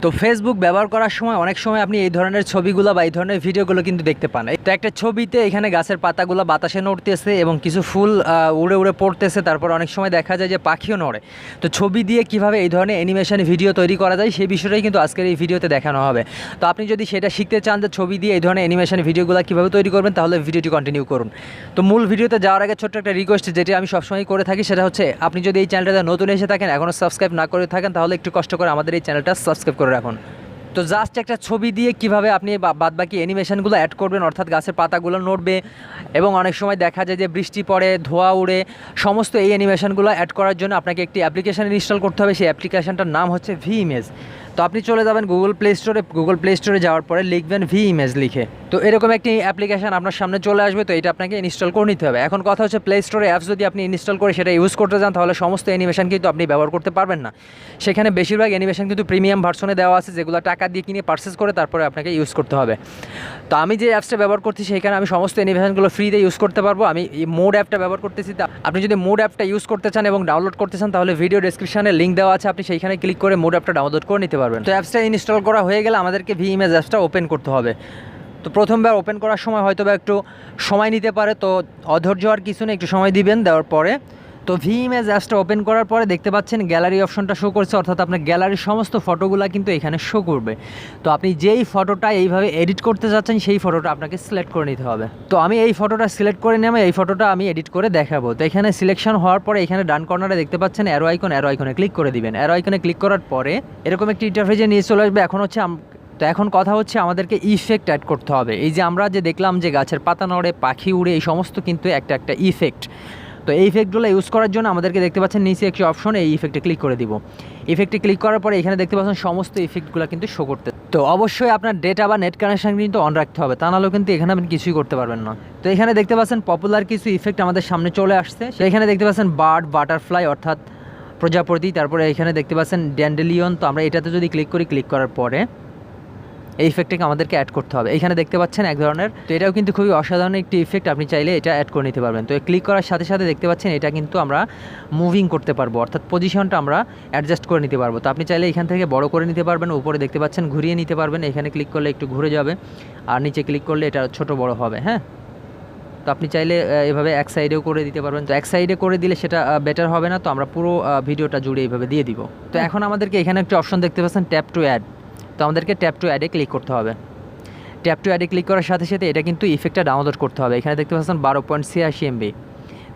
তো ফেসবুক ব্যবহার করার সময় অনেক সময় আপনি এই ধরনের ছবিগুলো বা এই ধরনের ভিডিওগুলো কিন্তু দেখতে পান। তো একটা ছবিতে এখানে গাছের পাতাগুলো বাতাসে নড়তেছে এবং কিছু ফুল উড়ে উড়ে পড়তেছে, তারপর অনেক সময় দেখা যায় যে পাখিও নড়ে। তো ছবি দিয়ে কিভাবে এই ধরনের অ্যানিমেশন ভিডিও তৈরি করা যায় সেই বিষয়টাই কিন্তু আজকের এই ভিডিওতে দেখানো হবে। তো আপনি যদি সেটা শিখতে চান যে ছবি দিয়ে এই ধরনের অ্যানিমেশন ভিডিওগুলো কীভাবে তৈরি করবেন, তাহলে ভিডিওটি কন্টিনিউ করুন। তো মূল ভিডিওতে যাওয়ার আগে ছোট্ট একটা রিকোয়েস্ট, যেটি আমি সবসময় করে থাকি, সেটা হচ্ছে আপনি যদি এই চ্যানেলটাতে নতুন এসে থাকেন, এখনও সাবস্ক্রাইব না করে থাকেন, তাহলে একটু কষ্ট করে আমাদের এই চ্যানেলটা সাবস্ক্রাইব করে রাখুন। তো জাস্ট একটা ছবি দিয়ে কিভাবে আপনি বাদবাকি অ্যানিমেশনগুলো অ্যাড করবেন, অর্থাৎ গাছের পাতাগুলো নড়বে এবং অনেক সময় দেখা যায় যে বৃষ্টি পড়ে, ধোঁয়া উড়ে, সমস্ত এই অ্যানিমেশনগুলো অ্যাড করার জন্য আপনাকে একটি অ্যাপ্লিকেশান ইনস্টল করতে হবে। সেই অ্যাপ্লিকেশানটার নাম হচ্ছে ভি ইমেজ। তো আপনি চলে যাবেন গুগল প্লে স্টোরে যাওয়ার পরে লিখবেন ভি ইমেজ লিখে। তো এরকম একটি অ্যাপ্লিকেশান আপনার সামনে চলে আসবে। তো এটা আপনাকে ইনস্টল করে নিতে হবে। এখন কথা হচ্ছে, প্লে স্টোরে অ্যাপস যদি আপনি ইনস্টল করে সেটা ইউজ করতে চান, তাহলে সমস্ত অ্যানিমেশন কিন্তু আপনি ব্যবহার করতে পারবেন না। সেখানে বেশিরভাগ অ্যানিমেশন কিন্তু প্রিমিয়াম ভার্সনে দেওয়া আছে, যেগুলো টাকা দিয়ে কিনে পারচেস করে তারপরে আপনাকে ইউজ করতে হবে। তো আমি যে অ্যাপসটা ব্যবহার করছি সেখানে আমি সমস্ত অ্যানিমেশনগুলো ফ্রিতে ইউজ করতে পারবো। আমি এই মোড অ্যাপটা ব্যবহার করতেছি। আপনি যদি মোড অ্যাপটা ইউজ করতে চান এবং ডাউনলোড করতে চান, তাহলে ভিডিও ডেসক্রিপশনে লিঙ্ক দেওয়া আছে, আপনি সেইখানে ক্লিক করে মোড অ্যাপটা ডাউনলোড করে নিতে পারবেন। তো অ্যাপসটা ইনস্টল করা হয়ে গেলে আমাদেরকে ভি ইমেজ অ্যাপসটা ওপেন করতে হবে। তো প্রথমবার ওপেন করার সময় হয়তো বা একটু সময় নিতে পারে, তো অধৈর্য হওয়ার কিছু নেই, একটু সময় দিবেন। দেওয়ার পরে তো ভি ইমেজ অ্যাপসটা ওপেন করার পরে দেখতে পাচ্ছেন গ্যালারি অপশনটা শো করছে, অর্থাৎ আপনার গ্যালারির সমস্ত ফটোগুলো কিন্তু এখানে শো করবে। তো আপনি যেই ফটোটা এইভাবে এডিট করতে যাচ্ছেন সেই ফটোটা আপনাকে সিলেক্ট করে নিতে হবে। তো আমি এই ফটোটা সিলেক্ট করে নিয়ে এই ফটোটা আমি এডিট করে দেখাবো। তো এখানে সিলেকশন হওয়ার পরে এখানে ডান কর্নারে দেখতে পাচ্ছেন অ্যারো আইকনে ক্লিক করে দিবেন। অ্যারো আইকনে ক্লিক করার পরে এরকম একটি ইন্টারফেসে নিয়ে চলে আসবে। এখন কথা হচ্ছে আমাদেরকে ইফেক্ট অ্যাড করতে হবে। এই যে আমরা যে দেখলাম যে গাছের পাতা নড়ে, পাখি উড়ে, এই সমস্ত কিন্তু একটা ইফেক্ট। তো এই ইফেক্টগুলো ইউজ করার জন্য আমাদেরকে দেখতে পাচ্ছেন নিচে একটি অপশন, এই ইফেক্টে ক্লিক করে দিব। ইফেক্টে ক্লিক করার পরে এখানে দেখতে পাচ্ছেন সমস্ত ইফেক্টগুলো কিন্তু শো করতে। তো অবশ্যই আপনার ডেটা বা নেট কানেকশন কিন্তু অন রাখতে হবে, তা নাহলেও কিন্তু এখানে আপনি কিছুই করতে পারবেন না। তো এখানে দেখতে পাচ্ছেন পপুলার কিছু ইফেক্ট আমাদের সামনে চলে আসছে। এখানে দেখতে পাচ্ছেন বার্ড, বাটারফ্লাই অর্থাৎ প্রজাপতি, তারপরে এখানে দেখতে পাচ্ছেন ড্যান্ডেলিয়ন। তো আমরা এটাতে যদি ক্লিক করার পরে এই ইফেক্টটাকে আমাদেরকে অ্যাড করতে হবে। এখানে দেখতে পাচ্ছেন এক ধরনের, তো এটাও কিন্তু খুবই অসাধারণ একটি ইফেক্ট, আপনি চাইলে এটা অ্যাড করে নিতে পারবেন। তো ক্লিক করার সাথে সাথে দেখতে পাচ্ছেন এটা কিন্তু আমরা মুভিং করতে পারবো, অর্থাৎ পজিশনটা আমরা অ্যাডজাস্ট করে নিতে পারবো। তো আপনি চাইলে এখান থেকে বড় করে নিতে পারবেন, উপরে দেখতে পাচ্ছেন ঘুরিয়ে নিতে পারবেন। এখানে ক্লিক করলে একটু ঘুরে যাবে, আর নিচে ক্লিক করলে এটা ছোট বড় হবে। হ্যাঁ, তো আপনি চাইলে এভাবে এক সাইডেও করে দিতে পারবেন। তো এক সাইডে করে দিলে সেটা বেটার হবে না, তো আমরা পুরো ভিডিওটা জুড়ে এইভাবে দিয়ে দিব। তো এখন আমাদেরকে এখানে একটা অপশন দেখতে পাচ্ছেন ট্যাপ টু অ্যাড। তো আমাদেরকে ট্যাপ টু অ্যাডে ক্লিক করতে হবে। ট্যাপ টু অ্যাডে ক্লিক করার সাথে সাথে এটা কিন্তু ইফেক্টটা ডাউনলোড করতে হবে। এখানে দেখতে পাচ্ছেন 12.86 MB।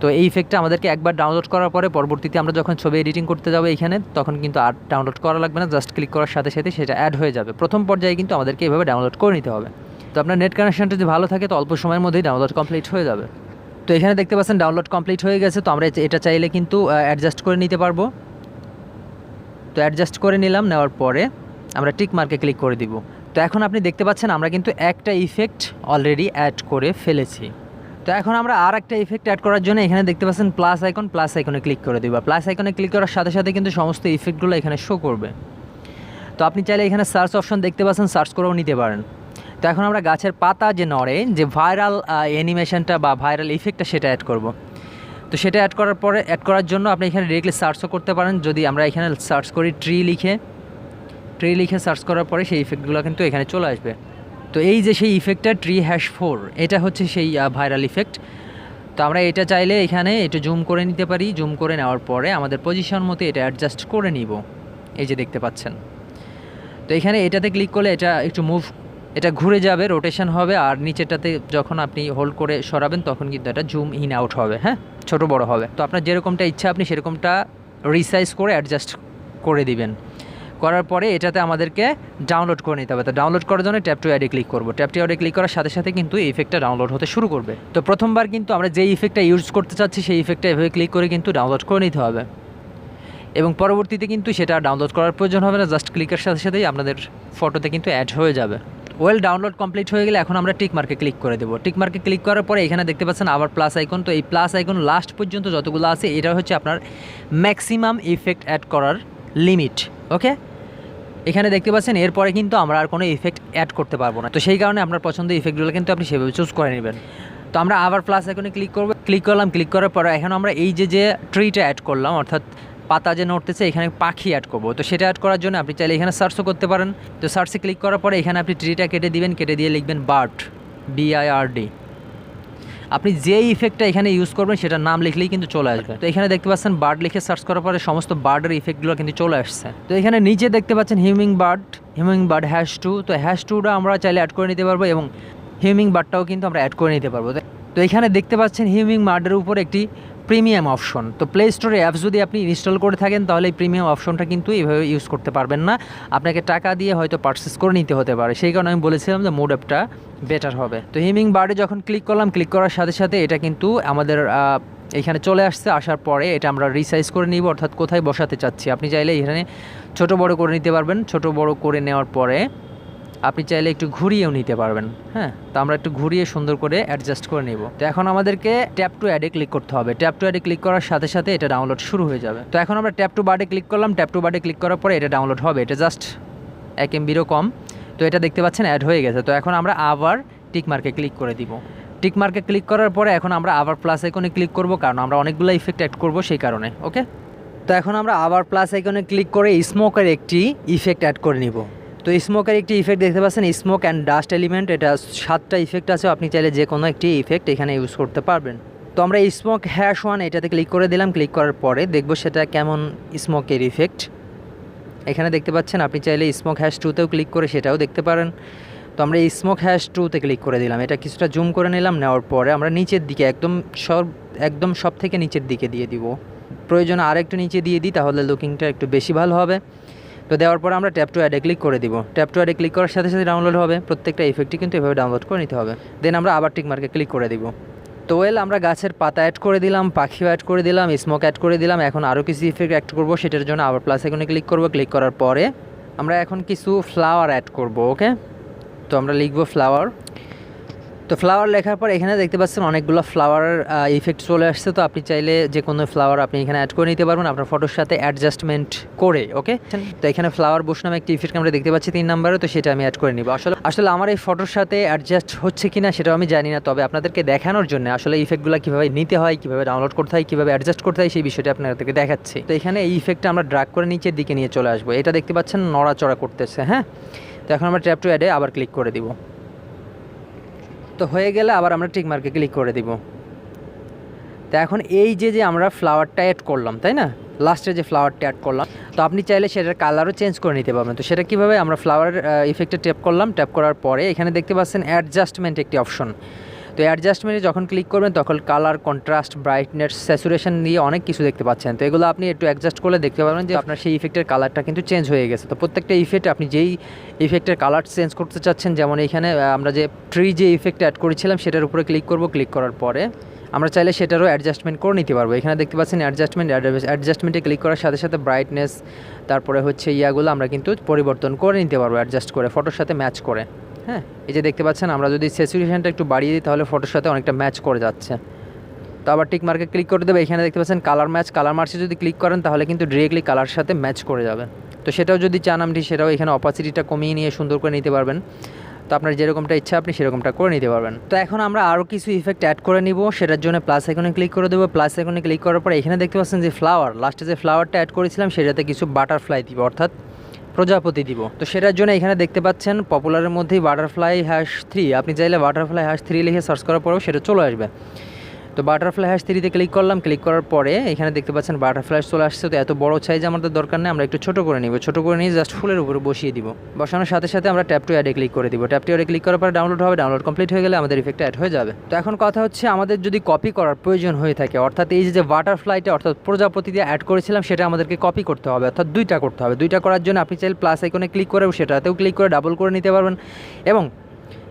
তো এই ইফেক্টটা আমাদেরকে একবার ডাউনলোড করার পরে পরবর্তীতে আমরা যখন ছবি এডিটিং করতে যাবো এখানে, তখন কিন্তু আর ডাউনলোড করা লাগবে না, জাস্ট ক্লিক করার সাথে সাথে সেটা অ্যাড হয়ে যাবে। প্রথম পর্যায়ে কিন্তু আমাদেরকে এইভাবে ডাউনলোড করে নিতে হবে। তো আপনার নেট কানেকশনটা যদি ভালো থাকে তো অল্প সময়ের মধ্যেই ডাউনলোড কমপ্লিট হয়ে যাবে। তো এখানে দেখতে পাচ্ছেন ডাউনলোড কমপ্লিট হয়ে গেছে। তো আমরা এটা চাইলে কিন্তু অ্যাডজাস্ট করে নিতে পারবো। তো অ্যাডজাস্ট করে নিলাম, নেওয়ার পরে আমরা টিক মার্কে ক্লিক করে দিব। তো এখন আপনি দেখতে পাচ্ছেন আমরা কিন্তু একটা ইফেক্ট অলরেডি অ্যাড করে ফেলেছি। তো এখন আমরা আর একটা ইফেক্ট অ্যাড করার জন্য এখানে দেখতে পাচ্ছেন প্লাস আইকনে ক্লিক করে দিব। প্লাস আইকনে ক্লিক করার সাথে সাথে কিন্তু সমস্ত ইফেক্টগুলো এখানে শো করবে। তো আপনি চাইলে এখানে সার্চ অপশন দেখতে পাচ্ছেন, সার্চ করেও নিতে পারেন। তো এখন আমরা গাছের পাতা যে নড়ে, যে ভাইরাল অ্যানিমেশনটা বা ভাইরাল ইফেক্টটা সেটা অ্যাড করব। তো সেটা অ্যাড করার জন্য আপনি এখানে ডিরেক্টলি সার্চও করতে পারেন। যদি আমরা এখানে সার্চ করি ট্রি লিখে সার্চ করার পরে সেই ইফেক্টগুলো কিন্তু এখানে চলে আসবে। তো এই যে সেই ইফেক্টটা tree#4, এটা হচ্ছে সেই ভাইরাল ইফেক্ট। তো আমরা এটা চাইলে এখানে একটু জুম করে নিতে পারি। জুম করে নেওয়ার পরে আমাদের পজিশন মতো এটা অ্যাডজাস্ট করে নিব। এই যে দেখতে পাচ্ছেন। তো এখানে এটাতে ক্লিক করলে এটা একটু এটা ঘুরে যাবে, রোটেশন হবে, আর নিচেটাতে যখন আপনি হোল্ড করে সরাবেন তখন কিন্তু এটা জুম ইন আউট হবে। হ্যাঁ, ছোট বড় হবে। তো আপনার যেরকমটা ইচ্ছা আপনি সেরকমটা রিসাইজ করে অ্যাডজাস্ট করে দিবেন। করার পরে এটাতে আমাদেরকে ডাউনলোড করে নিতে হবে। তো ডাউনলোড করার জন্য ট্যাপ টু অ্যাডে ক্লিক করব। ট্যাপ টু অ্যাডে ক্লিক করার সাথে সাথে কিন্তু এই ইফেক্টটা ডাউনলোড হতে শুরু করবে। তো প্রথমবার কিন্তু আমরা যেই ইফেক্টটা ইউজ করতে চাচ্ছি সেই ইফেক্টটা এভাবে ক্লিক করে কিন্তু ডাউনলোড করে নিতে হবে, এবং পরবর্তীতে কিন্তু সেটা ডাউনলোড করার প্রয়োজন হবে না, জাস্ট ক্লিকের সাথে সাথেই আপনাদের ফটোতে কিন্তু অ্যাড হয়ে যাবে। ডাউনলোড কমপ্লিট হয়ে গেলে এখন আমরা টিক মার্কে ক্লিক করে দেবো। টিক মার্কে ক্লিক করার পরে এখানে দেখতে পাচ্ছেন আবার প্লাস আইকন। তো এই প্লাস আইকন লাস্ট পর্যন্ত যতগুলো আছে এটা হচ্ছে আপনার ম্যাক্সিমাম ইফেক্ট অ্যাড করার লিমিট। ওকে, এখানে দেখতে পাচ্ছেন এরপরে কিন্তু আমরা আর কোনো ইফেক্ট অ্যাড করতে পারবো না। তো সেই কারণে আপনার পছন্দের ইফেক্টগুলো কিন্তু আপনি সেভাবে চুজ করে নেবেন। তো আমরা আবার প্লাস আইকনে ক্লিক করার পরে এখন আমরা এই যে ট্রিটা অ্যাড করলাম, অর্থাৎ পাতা যে নড়তেছে এখানে পাখি অ্যাড করবো। তো সেটা অ্যাড করার জন্য আপনি চাইলে এখানে সার্চও করতে পারেন। তো সার্চে ক্লিক করার পরে এখানে আপনি ট্রিটা কেটে দিবেন, কেটে দিয়ে লিখবেন বার্ড, BIRD। আপনি যে ইফেক্টটা এখানে ইউজ করবেন সেটার নাম লিখলেই কিন্তু চলে আসবে। তো এখানে দেখতে পাচ্ছেন বার্ড লিখে সার্চ করার পরে সমস্ত বার্ডের ইফেক্টগুলো কিন্তু চলে আসছে। তো এখানে নিচে দেখতে পাচ্ছেন হিউমিং বার্ড #2। তো #2টা আমরা চাইলে অ্যাড করে নিতে পারবো এবং হিউমিং বার্ডটাও কিন্তু আমরা অ্যাড করে নিতে পারবো। তো এখানে দেখতে পাচ্ছেন হিউমিং বার্ডের উপর একটি প্রিমিয়াম অপশন। তো প্লে স্টোরে অ্যাপস যদি আপনি ইনস্টল করে থাকেন তাহলে এই প্রিমিয়াম অপশনটা কিন্তু এইভাবে ইউজ করতে পারবেন না, আপনাকে টাকা দিয়ে হয়তো পারচেস করে নিতে হতে পারে। সেই কারণে আমি বলেছিলাম যে মোড অ্যাপটা বেটার হবে। তো হিউমিং বার্ডে যখন ক্লিক করলাম, ক্লিক করার সাথে সাথে এটা কিন্তু আমাদের এখানে চলে আসছে। আসার পরে এটা আমরা রিসাইজ করে নিব, অর্থাৎ কোথায় বসাতে চাচ্ছি। আপনি চাইলে এখানে ছোট বড় করে নিতে পারবেন। ছোট বড় করে নেওয়ার পরে আপনি চাইলে একটু ঘুরিয়েও নিতে পারবেন। হ্যাঁ, তো আমরা একটু ঘুরিয়ে সুন্দর করে অ্যাডজাস্ট করে নিব। তো এখন আমাদেরকে ট্যাপ টু অ্যাডে ক্লিক করতে হবে। ট্যাপ টু অ্যাডে ক্লিক করার সাথে সাথে এটা ডাউনলোড শুরু হয়ে যাবে। তো এখন আমরা ট্যাপ টু বার্ডে ক্লিক করলাম। ট্যাপ টু বার্ডে ক্লিক করার পরে এটা ডাউনলোড হবে। এটা জাস্ট 1 MB'রও কম। তো এটা দেখতে পাচ্ছেন অ্যাড হয়ে গেছে। তো এখন আমরা আবার টিক মার্কে ক্লিক করে দিব। টিক মার্কে ক্লিক করার পরে এখন আমরা আবার প্লাস আইকনে ক্লিক করব, কারণ আমরা অনেকগুলো ইফেক্ট অ্যাড করব সেই কারণে। ওকে, তো এখন আমরা আবার প্লাস আইকনে ক্লিক করে স্মোকের একটি ইফেক্ট অ্যাড করে নিব। তো স্মোকের একটি ইফেক্ট দেখতে পাচ্ছেন, স্মোক অ্যান্ড ডাস্ট এলিমেন্ট। এটা 7টা ইফেক্ট আছে, আপনি চাইলে যে কোনো একটি ইফেক্ট এখানে ইউজ করতে পারবেন। তো আমরা স্মোক #1 এটাতে ক্লিক করে দিলাম। ক্লিক করার পরে দেখব সেটা কেমন স্মোকের ইফেক্ট। এখানে দেখতে পাচ্ছেন, আপনি চাইলে স্মোক #2তেও ক্লিক করে সেটাও দেখতে পারেন। তো আমরা এই স্মোক #2তে ক্লিক করে দিলাম। এটা কিছুটা জুম করে নিলাম। নেওয়ার পরে আমরা নিচের দিকে একদম সব থেকে নিচের দিকে দিয়ে দিব। প্রয়োজন আর একটু নিচে দিয়ে দিই, তাহলে লুকিংটা একটু বেশি ভালো হবে। তো দেওয়ার পর আমরা ট্যাপ টু অ্যাডে ক্লিক করে দিব। ট্যাপ টু অ্যাডে ক্লিক করার সাথে সাথে ডাউনলোড হবে। প্রত্যেকটা ইফেক্টই কিন্তু এভাবে ডাউনলোড করে নিতে হবে। দেন আমরা আবার টিক মার্কে ক্লিক করে দিব। তো আমরা গাছের পাতা অ্যাড করে দিলাম, পাখিও অ্যাড করে দিলাম, স্মোক অ্যাড করে দিলাম। এখন আরও কিছু ইফেক্ট অ্যাড করবো, সেটার জন্য আবার প্লাস আইকনে ক্লিক করব। ক্লিক করার পরে আমরা এখন কিছু ফ্লাওয়ার অ্যাড করব। ওকে, তো আমরা লিখব ফ্লাওয়ার। তো ফ্লাওয়ার লেখার পর এখানে দেখতে পাচ্ছেন অনেকগুলো ফ্লাওয়ারের ইফেক্ট চলে আসছে। তো আপনি চাইলে যে কোনো ফ্লাওয়ার আপনি এখানে অ্যাড করে নিতে পারবেন আপনার ফটোর সাথে অ্যাডজাস্টমেন্ট করে। ওকে, তো এখানে ফ্লাওয়ার বুশ নামে একটি ইফেক্ট আমরা দেখতে পাচ্ছি 3 নম্বরে। তো সেটা আমি অ্যাড করে নিব। আসলে আমার এই ফটোর সাথে অ্যাডজাস্ট হচ্ছে কিনা সেটাও আমি জানি না, তবে আপনাদেরকে দেখানোর জন্য আসলে ইফেক্টগুলো কীভাবে নিতে হয়, কীভাবে ডাউনলোড করতে হয়, কীভাবে অ্যাডজাস্ট করতে হয়, সেই বিষয়টা আপনাদেরকে দেখাচ্ছি। তো এখানে এই ইফেক্টটা আমরা ড্র্যাগ করে নিচের দিকে নিয়ে চলে আসবো। এটা দেখতে পাচ্ছেন নড়াচড়া করতেছে। হ্যাঁ, তো এখন আমরা ট্যাপ টু অ্যাডে আবার ক্লিক করে দিব। তো হয়ে গেলে আবার আমরা টিক মার্কে ক্লিক করে দিব। তো এখন এই যে আমরা ফ্লাওয়ারটা অ্যাড করলাম, তাই না, লাস্টে যে ফ্লাওয়ারটা অ্যাড করলাম, তো আপনি চাইলে সেটার কালারও চেঞ্জ করে নিতে পারবেন। তো সেটা কীভাবে, আমরা ফ্লাওয়ার ইফেক্টে ট্যাপ করলাম। ট্যাপ করার পরে এখানে দেখতে পাচ্ছেন অ্যাডজাস্টমেন্ট একটি অপশন। তো অ্যাডজাস্টমেন্টে যখন ক্লিক করবেন তখন কালার, কন্ট্রাস্ট, ব্রাইটনেস, স্যাচুরেশন দিয়ে অনেক কিছু দেখতে পাচ্ছেন। তো এগুলো আপনি একটু অ্যাডজাস্ট করলে দেখতে পাবেন যে আপনার সেই ইফেক্টের কালারটা কিন্তু চেঞ্জ হয়ে গেছে। তো প্রত্যেকটা ইফেক্টে আপনি যেই ইফেক্টের কালার চেঞ্জ করতে চাচ্ছেন, যেমন এখানে আমরা যে ট্রি যে ইফেক্ট অ্যাড করেছিলাম সেটার উপরে ক্লিক করব। ক্লিক করার পরে আমরা চাইলে সেটারও অ্যাডজাস্টমেন্ট করে নিতে পারবো। এখানে দেখতে পাচ্ছেন অ্যাডজাস্টমেন্টে ক্লিক করার সাথে সাথে ব্রাইটনেস, তারপরে হচ্ছে ইয়াগুলো আমরা কিন্তু পরিবর্তন করে নিতে পারবো অ্যাডজাস্ট করে, ফটোর সাথে ম্যাচ করে। হ্যাঁ, এই যে দেখতে পাচ্ছেন আমরা যদি স্যাচুরেশনটা একটু বাড়িয়ে দিই তাহলে ফটোর সাথে অনেকটা ম্যাচ করে যাচ্ছে। তো আবার টিক মার্কে ক্লিক করে দেবে। এখানে দেখতে পাচ্ছেন কালার মার্চে যদি ক্লিক করেন তাহলে কিন্তু ডিরেক্টলি কালার সাথে ম্যাচ করে যাবে। তো সেটাও যদি চান আপনি সেটাও এখানে অপাসিটিটা কমিয়ে নিয়ে সুন্দর করে নিতে পারবেন। তো আপনার যেরকমটা ইচ্ছা আপনি সেরকমটা করে নিতে পারবেন। তো এখন আমরা আরও কিছু ইফেক্ট অ্যাড করে নিব, সেটার জন্য প্লাস আইকনে ক্লিক করে দেবো। প্লাস আইকনে ক্লিক করার পর এখানে দেখতে পাচ্ছেন যে ফ্লাওয়ার, লাস্টে যে ফ্লাওয়ারটা অ্যাড করেছিলাম সেটাতে কিছু বাটারফ্লাই দিব, অর্থাৎ প্রজাপতি দিব। তো সেটার জন্য এখানে দেখতে পাচ্ছেন পপুলারের মধ্যেই বাটারফ্লাই #3, আপনি চাইলে বাটারফ্লাই #3 লিখে সার্চ করার পরেও সেটা চলে আসবে। তো বাটারফ্লাই #3তে ক্লিক করলাম। ক্লিক করার পরে এখানে দেখতে পাচ্ছেন বাটারফ্লাই চলে আসছে। তো এত বড় সাইজ আমাদের দরকার নেই, আমরা একটু ছোটো করে নিব। ছোটো করে নিয়ে জাস্ট ফুলের উপরে বসিয়ে দিব। বসানোর সাথে সাথে আমরা ট্যাপ টু অ্যাডে ক্লিক করে দিব। ট্যাপ টু অ্যাডে ক্লিক করার পরে ডাউনলোড হবে। ডাউনলোড কমপ্লিট হয়ে গেলে আমাদের ইফেক্ট অ্যাড হয়ে যাবে। তো এখন কথা হচ্ছে, আমাদের যদি কপি করার প্রয়োজন হয়ে থাকে, অর্থাৎ এই যে বাটারফ্লাইটা অর্থাৎ প্রজাপতি দিয়ে অ্যাড করেছিলাম সেটা আমাদেরকে কপি করতে হবে, অর্থাৎ 2টা করতে হবে। 2টা করার জন্য আপনি চাইলে প্লাস আইকনে ক্লিক করে সেটাতেও ক্লিক করে ডাবল করে নিতে পারবেন। এবং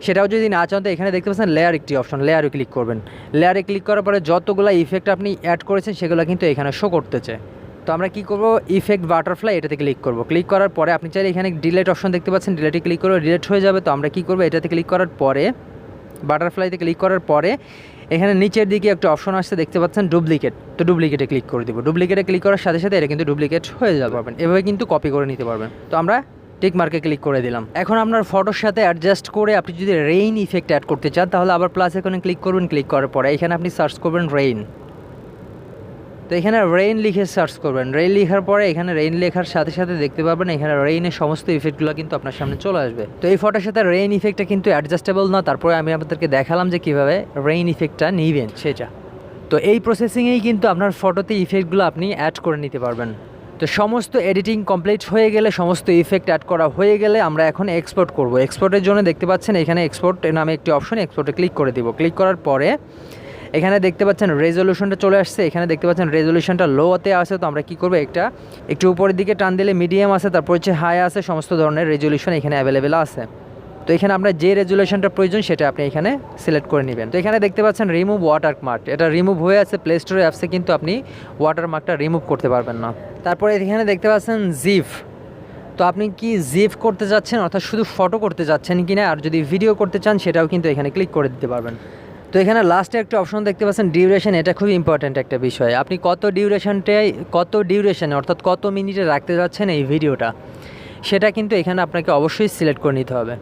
সেটাও যদি না চান তো এখানে দেখতে পাচ্ছেন লেয়ার একটি অপশন, লেয়ারে ক্লিক করবেন। লেয়ারে ক্লিক করার পরে যতগুলো ইফেক্ট আপনি অ্যাড করেছেন সেগুলো কিন্তু এখানে শো করতেছে। তো আমরা কী করবো, ইফেক্ট বাটারফ্লাই এটাতে ক্লিক করব। ক্লিক করার পরে আপনি চাইলে এখানে ডিলেট অপশন দেখতে পাচ্ছেন, ডিলেটে ক্লিক করে ডিলেট হয়ে যাবে। তো আমরা কী করবো, এটাতে ক্লিক করার পরে বাটারফ্লাইতে ক্লিক করার পরে এখানে নিচের দিকে একটা অপশন আসছে দেখতে পাচ্ছেন ডুপ্লিকেট। তো ডুপ্লিকেটে ক্লিক করে দেবো। ডুপ্লিকেটে ক্লিক করার সাথে সাথে এটা কিন্তু ডুপ্লিকেট হয়ে যাবে, এভাবে কিন্তু কপি করে নিতে পারবেন। তো আমরা টিক মার্কে ক্লিক করে দিলাম। এখন আপনার ফটোর সাথে অ্যাডজাস্ট করে আপনি যদি রেইন ইফেক্ট অ্যাড করতে চান তাহলে আবার প্লাস আইকনে ক্লিক করবেন। ক্লিক করার পরে এখানে আপনি সার্চ করবেন রেইন। তো এখানে রেইন লিখে সার্চ করবেন, রেইন লেখার পরে এখানে রেইন লেখার সাথে সাথে দেখতে পাবেন এখানে রেইনের সমস্ত ইফেক্টগুলো কিন্তু আপনার সামনে চলে আসবে। তো এই ফটোর সাথে রেইন ইফেক্টটা কিন্তু অ্যাডজাস্টেবল না, তারপরে আমি আপনাদেরকে দেখালাম যে কীভাবে রেইন ইফেক্টটা নিবেন সেটা। তো এই প্রসেসিংয়েই কিন্তু আপনার ফটোতে ইফেক্টগুলো আপনি অ্যাড করে নিতে পারবেন। তো সমস্ত এডিটিং কমপ্লিট হয়ে গেলে, সমস্ত ইফেক্ট অ্যাড করা হয়ে গেলে আমরা এখন এক্সপোর্ট করব। এক্সপোর্টের জন্য দেখতে পাচ্ছেন এখানে এক্সপোর্ট নামে একটি অপশন, এক্সপোর্টে ক্লিক করে দিব। ক্লিক করার পরে এখানে দেখতে পাচ্ছেন রেজলিউশনটা চলে আসছে, এখানে দেখতে পাচ্ছেন রেজলিউশনটা লোতে আছে। তো আমরা কী করবো, একটু উপরের দিকে টান দিলে মিডিয়াম আছে, তারপর হচ্ছে হাই আছে, সমস্ত ধরনের রেজলিউশন এখানে অ্যাভেলেবেল আছে। তো এখানে আপনার যে রেজুলেশনটা প্রয়োজন সেটা আপনি এখানে সিলেক্ট করে নেবেন। তো এখানে দেখতে পাচ্ছেন রিমুভ ওয়াটারমার্ক, এটা রিমুভ হয়ে আছে প্লে স্টোরে অ্যাপসে, কিন্তু আপনি ওয়াটারমার্কটা রিমুভ করতে পারবেন না। তারপরে এখানে দেখতে পাচ্ছেন জিফ, তো আপনি কি জিফ করতে যাচ্ছেন অর্থাৎ শুধু ফটো করতে যাচ্ছেন কিনা, আর যদি ভিডিও করতে চান সেটাও কিন্তু এখানে ক্লিক করে দিতে পারবেন। তো এখানে লাস্টে একটা অপশন দেখতে পাচ্ছেন ডিউরেশন, এটা খুব ইম্পর্ট্যান্ট একটা বিষয়। আপনি কত ডিউরেশনে অর্থাৎ কত মিনিটে রাখতে যাচ্ছেন এই ভিডিওটা, সেটা কিন্তু এখানে আপনাকে অবশ্যই সিলেক্ট করে নিতে হবে।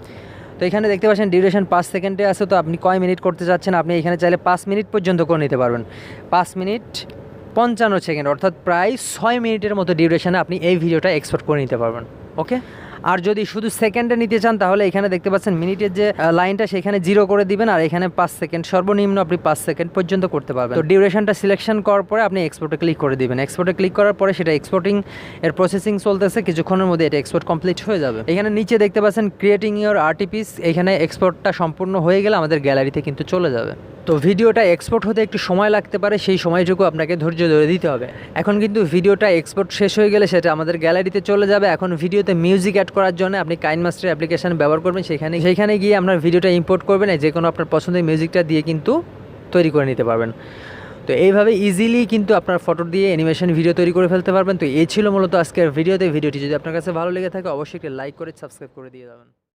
তো এখানে দেখতে পাচ্ছেন ডিউরেশন 5 সেকেন্ডে আছে, তো আপনি কয় মিনিট করতে চাচ্ছেন, আপনি এখানে চাইলে 5 মিনিট পর্যন্ত করে নিতে পারবেন। 5 মিনিট 55 সেকেন্ড অর্থাৎ প্রায় 6 মিনিটের মতো ডিউরেশনে আপনি এই ভিডিওটা এক্সপোর্ট করে নিতে পারবেন। ওকে, আর যদি শুধু সেকেন্ডে নিতে চান তাহলে এখানে দেখতে পাচ্ছেন মিনিটের যে লাইনটা সেখানে 0 করে দিবেন, আর এখানে 5 সেকেন্ড সর্বনিম্ন আপনি 5 সেকেন্ড পর্যন্ত করতে পারবেন। তো ডিউরেশনটা সিলেকশন করার পরে আপনি এক্সপোর্টে ক্লিক করে দিবেন। এক্সপোর্টে ক্লিক করার পরে সেটা এক্সপোর্টিং এর প্রসেসিং চলতেছে, কিছুক্ষণের মধ্যে এটা এক্সপোর্ট কমপ্লিট হয়ে যাবে। এখানে নিচে দেখতে পাচ্ছেন ক্রিয়েটিং ইওর আর্টিপিস, এখানে এক্সপোর্টটা সম্পূর্ণ হয়ে গেলে আমাদের গ্যালারিতে কিন্তু চলে যাবে। তো ভিডিওটা এক্সপোর্ট হতে একটু সময় লাগতে পারে, সেই সময়টুকু আপনাকে ধৈর্য ধরে দিতে হবে। এখন কিন্তু ভিডিওটা এক্সপোর্ট শেষ হয়ে গেলে সেটা আমাদের গ্যালারিতে চলে যাবে। এখন ভিডিওতে মিউজিক অ্যাড করার জন্য আপনি কাইনমাস্টার অ্যাপ্লিকেশন ব্যবহার করবেন, সেখানে গিয়ে আপনার ভিডিওটা ইম্পোর্ট করবেন, যে কোনো আপনার পছন্দের মিউজিকটা দিয়ে কিন্তু তৈরি করে নিতে পারবেন। তো এইভাবে ইজিলি কিন্তু আপনার ফটো দিয়ে অ্যানিমেশন ভিডিও তৈরি করে ফেলতে পারবেন। তো এই ছিল মূলত আজকের ভিডিওটি যদি আপনার কাছে ভালো লেগে থাকে অবশ্যই একটা লাইক করে সাবস্ক্রাইব করে দিয়ে যাবেন।